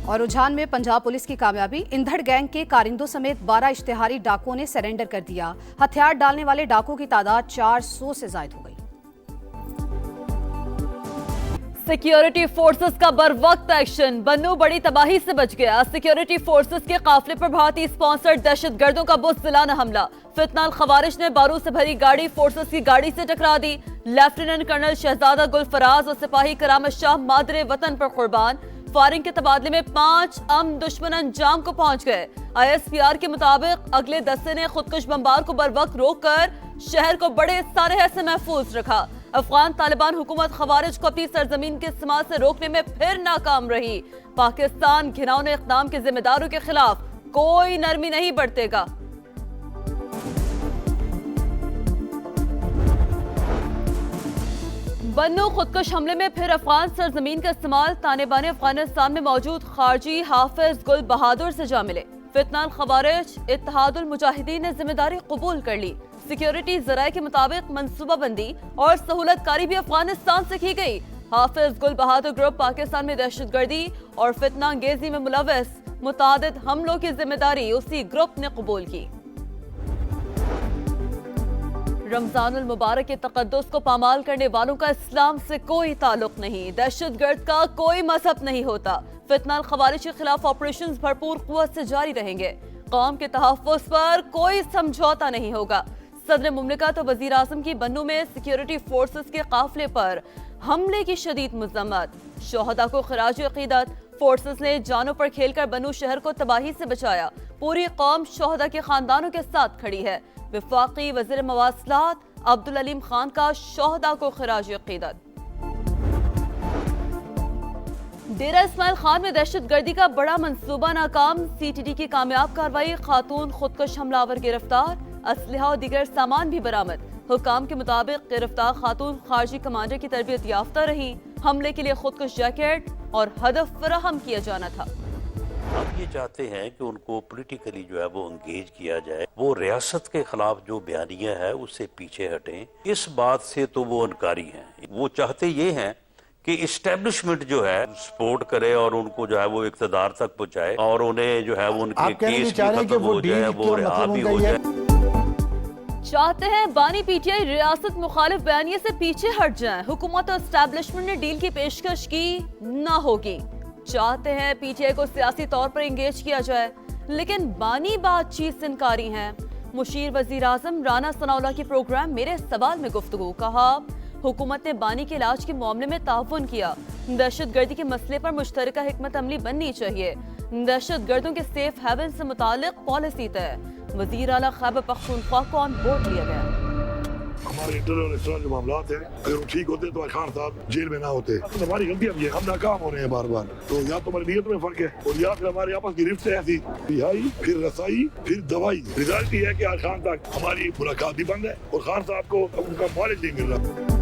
और रुझान में पंजाब पुलिस की कामयाबी, इंधड़ गैंग के कारिंदों समेत 12 इश्तिहारी डाकुओं ने सरेंडर कर दिया। हथियार डालने वाले डाकुओं की तादाद 400 से ज्यादा हो गई। सिक्योरिटी फोर्सेस का बरवक्त एक्शन, बन्नू बड़ी तबाही से बच गया। सिक्योरिटी फोर्सेस के काफिले पर भारतीय स्पॉन्सर्ड दहशतगर्दों का बुज़दिलाना हमला। फितनाल खवारिज ने बारूद से भरी गाड़ी फोर्सेस की गाड़ी से टकरा दी। लेफ्टिनेंट कर्नल शहजादा गुल फराज और सिपाही करामत शाह मादरे वतन पर कुर्बान। फायरिंग के तबादले में 5 दुश्मन अंजाम को पहुंच गए। ISPR के मुताबिक अगले दस्ते ने खुदकुश बमबार को बरवक्त रोककर शहर को बड़े सानहे से महफूज रखा। अफगान तालिबान हुकूमत खवारिज को अपनी सरजमीन के इस्तेमाल से रोकने में फिर नाकाम रही। पाकिस्तान घिनौने इक़दाम के जिम्मेदारों के खिलाफ कोई नरमी नहीं बरतेगा। बन्नू खुदकुश हमले में फिर अफगान सरजमीन का इस्तेमाल, ताने बाने अफगानिस्तान में मौजूद खारजी हाफिज गुल बहादुर से जा मिले। फितनाल खवारिज इत्तेहादुल मुजाहिदीन ने जिम्मेदारी कबूल कर ली। सिक्योरिटी जराये के मुताबिक मंसूबाबंदी और सहूलतकारी भी अफगानिस्तान से की गई। हाफिज गुल बहादुर ग्रुप पाकिस्तान में दहशतगर्दी और फितना अंगेजी में मुलव्वस मुतादिद हमलों की जिम्मेदारी उसी ग्रुप ने कबूल की। रमजानुल मुबारक के तकद्दुस को पामाल करने वालों का इस्लाम से कोई ताल्लुक नहीं। दहशतगर्द का कोई मजहब नहीं होता। फितनाल खवारिज के खिलाफ ऑपरेशंस भरपूर कुव्वत से जारी रहेंगे। कौम के तहफ़्फ़ुज़ पर कोई समझौता नहीं होगा। सदर मुमलिकत और वज़ीर आज़म की बन्नू में सिक्योरिटी फोर्सेस के काफिले पर हमले की शदीद मज़म्मत। शोहदा को खिराज अक़ीदत, फोर्सेस ने जानों पर खेलकर बन्नू शहर को तबाही से बचाया। पूरी कौम शोहदा के खानदानों के साथ खड़ी है। वफाकी वज़ीर मवासलात अब्दुल अलीम खान का शोहदा को खिराज अक़ीदत। डेरा इस्माइल खान में दहशतगर्दी का बड़ा मंसूबा नाकाम। CTD की कामयाब कार्रवाई, खातून खुदकुश हमलावर गिरफ्तार, असलहा और दीगर सामान भी बरामद। हुकाम के मुताबिक गिरफ्तार खातून खारजी कमांडर की तरबियत याफ्ता रही। हमले के लिए खुदकुश जैकेट और हदफ फराहम किया जाना था। हम ये चाहते हैं कि उनको पॉलिटिकली जो है वो एंगेज किया जाए। वो रियासत के खिलाफ जो बयानिया है उससे पीछे हटें। इस बात से तो वो इनकारी हैं। वो चाहते ये हैं कि इस्टेब्लिशमेंट जो है सपोर्ट करे और उनको जो है वो इक़्तिदार तक पहुंचाए और उन्हें जो है वो उनके केस भी खत्म हो जाए, वो रिहा भी हो जाए। चाहते हैं बानी PTI रियासत मुखालिफ बयानिए से पीछे हट जाएं। हुकूमत और एस्टैब्लिशमेंट ने डील की पेशकश की, ना होगी। चाहते हैं PTI को सियासी तौर पर एंगेज किया जाए, लेकिन बानी बातचीत से इनकारी हैं। मुशीर वजीर आजम राना सनाउल्लाह की प्रोग्राम मेरे सवाल में गुफ्तगू, कहा हुकूमत ने बानी के इलाज के मामले में ताउन किया। दहशतगर्दी के मसले पर मुश्तरका हिकमत अमली बननी चाहिए। दहशतगर्दों के सेफ हेवन से मुतालिक पॉलिसी तय। वजीर आला खैबर पख्तूनख्वा को ऑन बोर्ड लिया गया। हमारे इंटरनल जो मामला हैं अगर वो ठीक होते तो खान साहब जेल में ना होते। तो हमारी गलती अब ये हम नाकाम हो रहे हैं बार बार। तो या तो हमारी नीयत में फर्क है और या फिर हमारे आपस की रिफ्त है ऐसी, रिहाई फिर रसाई फिर दवाई। रिजल्ट ये है कि आज खान तक हमारी मुलाकात भी बंद है और खान साहब को उनका मालिक नहीं मिल रहा।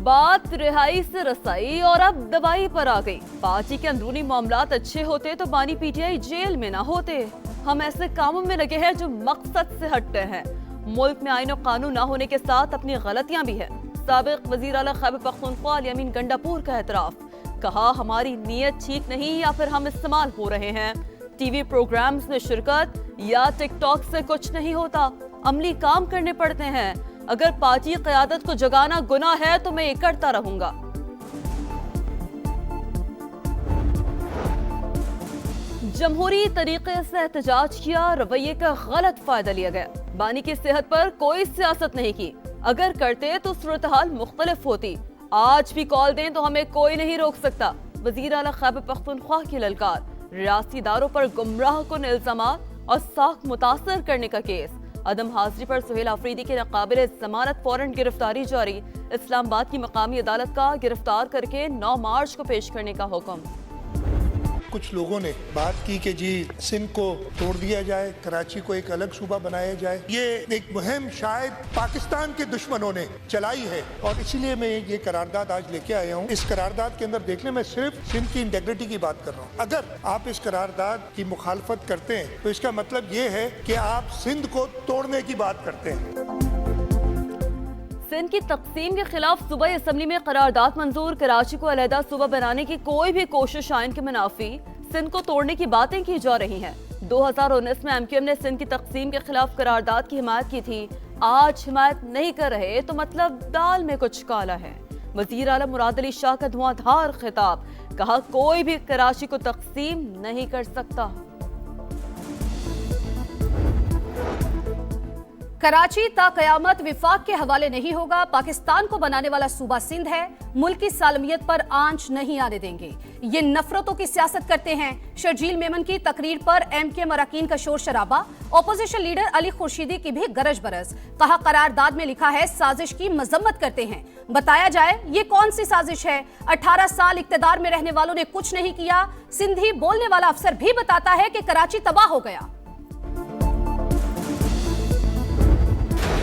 बात रिहाई से रसाई और अब दवाई पर आ गई। पार्टी के अंदरूनी मामलात अच्छे होते तो बानी PTI जेल में ना होते। हम ऐसे कामों में लगे हैं जो मकसद से हटते हैं। मुल्क में आईन और कानून ना होने के साथ अपनी गलतियां भी हैं। साबिक वजीर आला खैबर पख्तूनख्वा यामीन गंडापुर का एतराफ, कहा हमारी नीयत ठीक नहीं या फिर हम इस्तेमाल हो रहे हैं। TV प्रोग्राम्स में शिरकत या टिकटॉक से कुछ नहीं होता, अमली काम करने पड़ते हैं। अगर पार्टी क़यादत को जगाना गुनाह है तो मैं ये करता रहूंगा। जमहूरी तरीके से एहतजाज किया, रवैये का गलत फायदा लिया गया। बानी की सेहत पर कोई सियासत नहीं की। अगर करते तो सूरत हाल मुख्तलिफ होती। आज भी कॉल दें तो हमें कोई नहीं रोक सकता। वजीर आला खैबर पख्तूनख्वा की ललकार, रियासती इदारों पर गुमराह कुन इल्जामात और साख मुतासर करने का केस। अदम हाजिरी पर सुहेल आफरीदी के नाकाबिल जमानत फौरन गिरफ्तारी जारी। इस्लामाबाद की मकामी अदालत का गिरफ्तार करके 9 मार्च को पेश करने का हुक्म। कुछ लोगों ने बात की कि जी सिंध को तोड़ दिया जाए, कराची को एक अलग सूबा बनाया जाए। ये एक मुहिम शायद पाकिस्तान के दुश्मनों ने चलाई है और इसीलिए मैं ये करारदाद आज लेके आया हूँ। इस करारदाद के अंदर देख लें, मैं सिर्फ सिंध की इंटेग्रिटी की बात कर रहा हूँ। अगर आप इस करारदाद की मुखालफत करते हैं तो इसका मतलब ये है कि आप सिंध को तोड़ने की बात करते हैं। سندھ کی تقسیم کے خلاف صوبائی اسمبلی میں قرارداد منظور، کراچی کو علیحدہ صوبہ بنانے کی کوئی بھی کوشش آئین کے منافی، سندھ کو توڑنے کی باتیں کی جا رہی ہیں۔ 2019 میں MQM نے سندھ کی تقسیم کے خلاف قرارداد کی حمایت کی تھی، آج حمایت نہیں کر رہے تو مطلب دال میں کچھ کالا ہے۔ وزیر اعلیٰ مراد علی شاہ کا دھواں دھار خطاب، کہا کوئی بھی کراچی کو تقسیم نہیں کر سکتا۔ کراچی تا قیامت وفاق کے حوالے نہیں ہوگا، پاکستان کو بنانے والا صوبہ سندھ ہے، ملک کی سالمیت پر آنچ نہیں آنے دیں گے، یہ نفرتوں کی سیاست کرتے ہیں۔ شرجیل میمن کی تقریر پر MKM اراکین کا شور شرابہ، اپوزیشن لیڈر علی خورشیدی کی بھی گرج برس، کہا قرارداد میں لکھا ہے سازش کی مذمت کرتے ہیں، بتایا جائے یہ کون سی سازش ہے؟ 18 سال اقتدار میں رہنے والوں نے کچھ نہیں کیا، سندھی بولنے والا افسر بھی بتاتا ہے کہ کراچی تباہ ہو گیا۔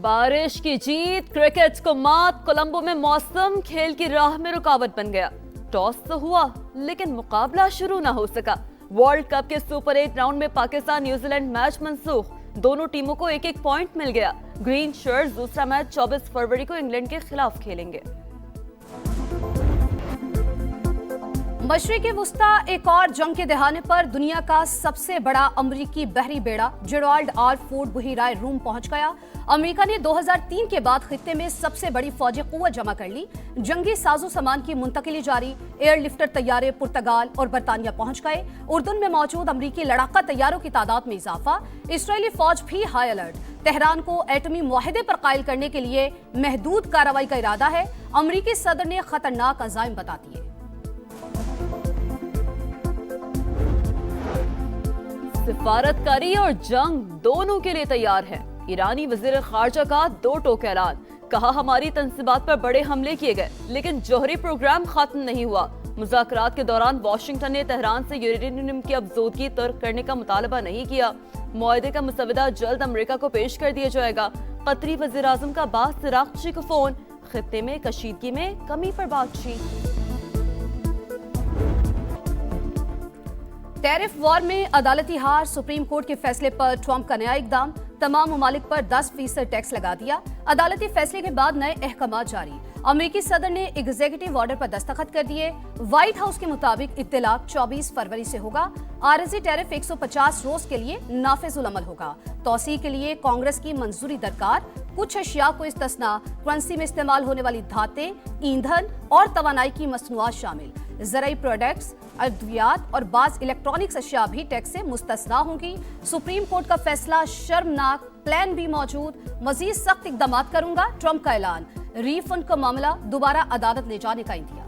بارش کی جیت، کرکٹ کو مات، کولمبو میں موسم کھیل کی راہ میں رکاوٹ بن گیا۔ ٹاس تو ہوا لیکن مقابلہ شروع نہ ہو سکا۔ ورلڈ کپ کے سپر 8 راؤنڈ میں پاکستان نیوزی لینڈ میچ منسوخ، دونوں ٹیموں کو ایک ایک پوائنٹ مل گیا۔ گرین شرٹس دوسرا میچ 24 فروری کو انگلینڈ کے خلاف کھیلیں گے۔ مشرق وسطی ایک اور جنگ کے دہانے پر دنیا کا سب سے بڑا امریکی بحری بیڑا جیرالڈ آر فورڈ بحیرہ روم پہنچ گیا۔ امریکہ نے 2003 کے بعد خطے میں سب سے بڑی فوجی قوت جمع کر لی، جنگی ساز و سامان کی منتقلی جاری، ایئر لفٹر طیارے پرتگال اور برطانیہ پہنچ گئے۔ اردن میں موجود امریکی لڑاکا طیاروں کی تعداد میں اضافہ، اسرائیلی فوج بھی ہائی الرٹ۔ تہران کو ایٹمی معاہدے پر قائل کرنے کے لیے محدود کارروائی کا ارادہ ہے، امریکی صدر نے خطرناک عزائم بتا دیے۔ سفارتکاری اور جنگ دونوں کے لیے تیار ہے۔ ایرانی وزیر خارجہ کا 2 ٹوک اعلان، کہا ہماری تنصیبات پر بڑے حملے کیے گئے لیکن جوہری پروگرام ختم نہیں ہوا۔ مذاکرات کے دوران واشنگٹن نے تہران سے یورینیم کی افزودگی ترک کرنے کا مطالبہ نہیں کیا۔ معاہدے کا مسودہ جلد امریکہ کو پیش کر دیا جائے گا۔ قطری وزیر اعظم کا باز سراغچی کو فون، خطے میں کشیدگی میں کمی پر بات چیت۔ ٹیرف وار میں عدالتی ہار، سپریم کورٹ کے فیصلے پر ٹرمپ کا نیا اقدام، تمام ممالک پر 10% ٹیکس لگا دیا۔ عدالتی فیصلے کے بعد نئے احکامات جاری، امریکی صدر نے ایگزیکٹو آرڈر پر دستخط کر دیے۔ وائٹ ہاؤس کے مطابق اطلاق 24 فروری سے ہوگا۔ عارضی ٹیرف 150 روز کے لیے نافذ العمل ہوگا۔ توسیع کے لیے کانگریس کی منظوری درکار، کچھ اشیاء کو استثناء، کرنسی میں استعمال ہونے والی دھاتیں، ایندھن اور توانائی کی مصنوعات شامل، زرعی پروڈکٹس، ادویات اور بعض الیکٹرانکس اشیاء بھی ٹیکس سے مستثنیٰ ہوں گی۔ سپریم کورٹ کا فیصلہ شرمناک، پلان بھی موجود، مزید سخت اقدامات کروں گا، ٹرمپ کا اعلان۔ ری فنڈ کا معاملہ دوبارہ عدالت لے جانے کا انتظار۔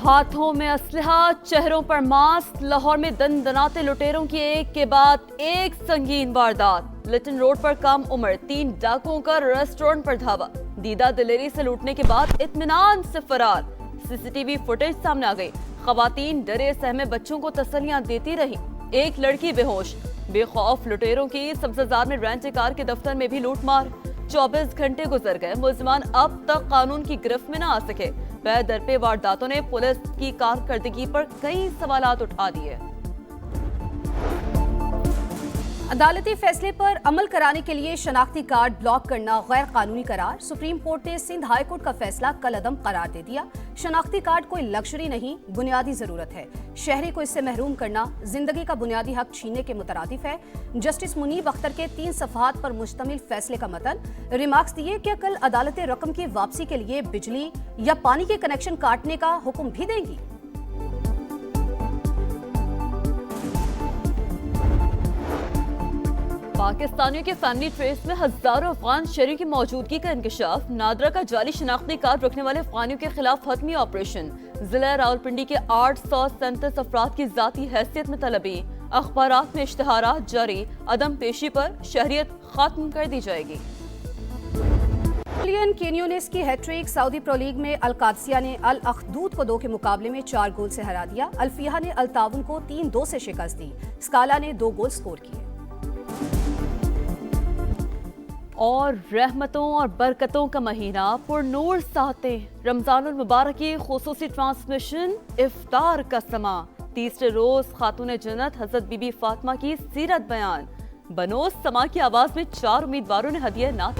ہاتھوں میں اسلحہ، چہروں پر ماسک، لاہور میں دن دناتے لٹیروں کی ایک کے بعد ایک سنگین واردات۔ لٹن روڈ پر کم عمر 3 ڈاکوؤں کا ریسٹورنٹ پر دھاوا، دیدہ دلیری سے لوٹنے کے بعد اطمینان سے فرار۔ CCTV فوٹیج سامنے آ گئی، خواتین ڈرے سہمے بچوں کو تسلیاں دیتی رہی، ایک لڑکی بے ہوش۔ بے خوف لٹیروں کی سبززار میں رینٹ کار کے دفتر میں بھی لوٹ مار۔ 24 گھنٹے گزر گئے، ملزمان اب تک قانون کی گرفت میں نہ آ سکے۔ بے درپے وارداتوں نے پولیس کی کارکردگی پر کئی سوالات اٹھا دیے۔ عدالتی فیصلے پر عمل کرانے کے لیے شناختی کارڈ بلاک کرنا غیر قانونی قرار، سپریم کورٹ نے سندھ ہائی کورٹ کا فیصلہ کل عدم قرار دے دیا۔ شناختی کارڈ کوئی لگژری نہیں، بنیادی ضرورت ہے، شہری کو اس سے محروم کرنا زندگی کا بنیادی حق چھیننے کے مترادف ہے۔ جسٹس منیب اختر کے 3 صفحات پر مشتمل فیصلے کا متن، ریمارکس دیے کہ کل عدالتیں رقم کی واپسی کے لیے بجلی یا پانی کے کنیکشن کاٹنے کا حکم بھی دیں گی۔ پاکستانیوں کے فیملی ٹریس میں ہزاروں افغان شہریوں کی موجودگی کا انکشاف، نادرا کا جعلی شناختی کارڈ رکھنے والے افغانیوں کے خلاف حتمی آپریشن، ضلع راولپنڈی کے 837 افراد کی ذاتی حیثیت میں طلبی، اخبارات میں اشتہارات جاری، عدم پیشی پر شہریت ختم کر دی جائے گی۔ کینیونس کی ہیٹرک، سعودی پرو لیگ میں القادسیہ نے الاخدود کو 2 کے مقابلے میں 4 گول سے ہرا دیا، الفیہ نے التعاون کو 3-2 سے شکست دی، اسکالا نے 2 گول سکور کیے۔ اور رحمتوں اور برکتوں کا مہینہ، پر نور ساتیں، رمضان المبارک کی خصوصی ٹرانسمیشن، افطار کا سماں، तीसरे रोज खातून जन्नत हजरत बीबी फातिमा की सीरत बयान। बनोस समा की आवाज में 4 उम्मीदवारों ने हदिया नात